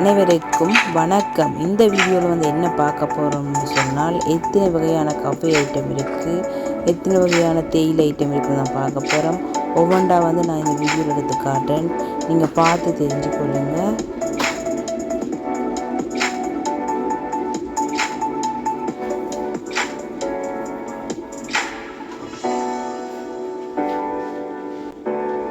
அனைவருக்கும் வணக்கம். இந்த வீடியோவில் வந்து என்ன பார்க்க போகிறோம்னு சொன்னால், எத்தனை வகையான காஃபி ஐட்டம் இருக்குது, எத்தனை வகையான தேயிலை ஐட்டம் இருக்குது தான் பார்க்க போகிறோம். ஒவ்வொன்றா வந்து நான் இந்த வீடியோவில் எடுத்து காட்டுறேன், நீங்கள் பார்த்து தெரிஞ்சுக்கொள்ளுங்க.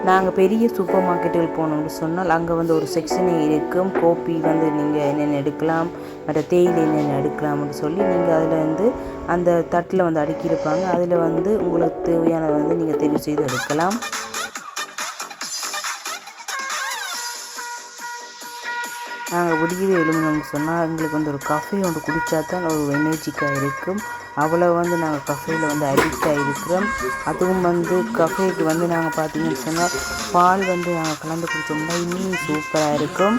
நாங்கள் பெரிய சூப்பர் மார்க்கெட்டுகள் போனோம்னு சொன்னால் அங்கே வந்து ஒரு செக்ஷனே இருக்கும். கோப்பி வந்து நீங்கள் என்னென்ன எடுக்கலாம், மற்ற தேயிலை என்னென்ன எடுக்கலாம்னு சொல்லி நீங்கள் அதில் வந்து அந்த தட்டில் வந்து அடுக்கியிருப்பாங்க. அதில் வந்து உங்களுக்கு தேவையானதை வந்து நீங்கள் தெரிவு செய்து எடுக்கலாம். நாங்கள் விடியவே எழுந்தோம்னு சொன்னால் எங்களுக்கு வந்து ஒரு காஃபி ஒன்று குடித்தா தான் ஒரு எனர்ஜிக்காக இருக்கும். அவ்வளோ வந்து நாங்கள் கஃபேயில் வந்து அடிக்டாக இருக்கிறோம். அதுவும் வந்து கஃபேக்கு வந்து நாங்கள் பார்த்தீங்கன்னு சொன்னால் பால் வந்து நாங்கள் கலந்து குடித்தோம்னா இன்னும் சூப்பராக இருக்கும்.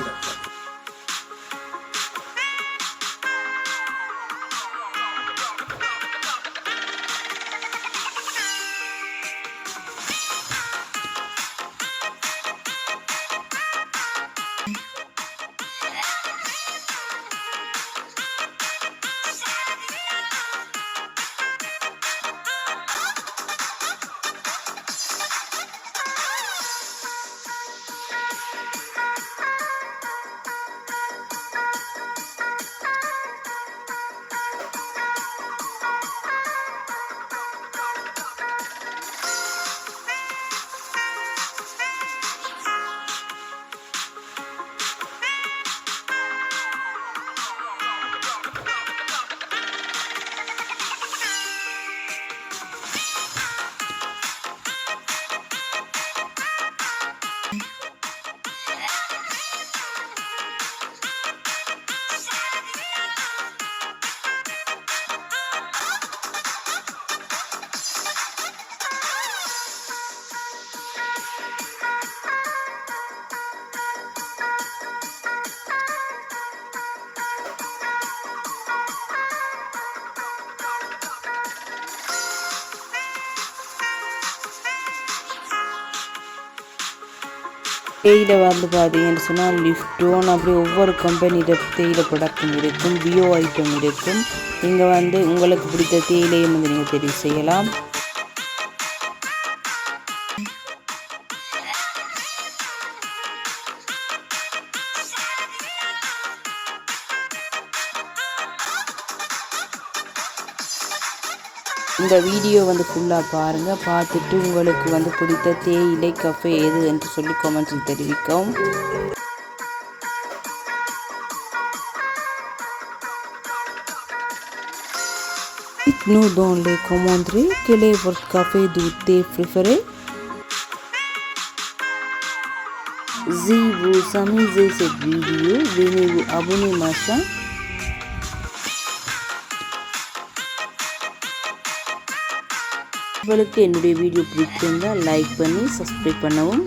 தேயிலை வந்து பார்த்தீங்கன்னு சொன்னால் லிஃப்டோன் அப்படி ஒவ்வொரு கம்பெனியோட தேயிலை ப்ராடக்டும் இருக்கும், பியோ ஐட்டம் இருக்கும். நீங்கள் வந்து உங்களுக்கு பிடித்த தேயிலையும் வந்து நீங்கள் தெரிவு செய்யலாம். இந்த வீடியோ வந்து ஃபுல்லாக பாருங்கள். பார்த்துட்டு உங்களுக்கு வந்து பிடித்த தேயிலை கஃபே எது என்று சொல்லி கமெண்ட்ஸில் தெரிவிக்கவும். Dites-nous dans les commentaires quel est votre café de thé préféré. Si vous amusez cette vidéo, venez vous abonner ma chaîne. உங்களுக்கு என்னுடைய வீடியோ பிடிச்சிருந்தால் லைக் பண்ணி சப்ஸ்கிரைப் பண்ணவும்.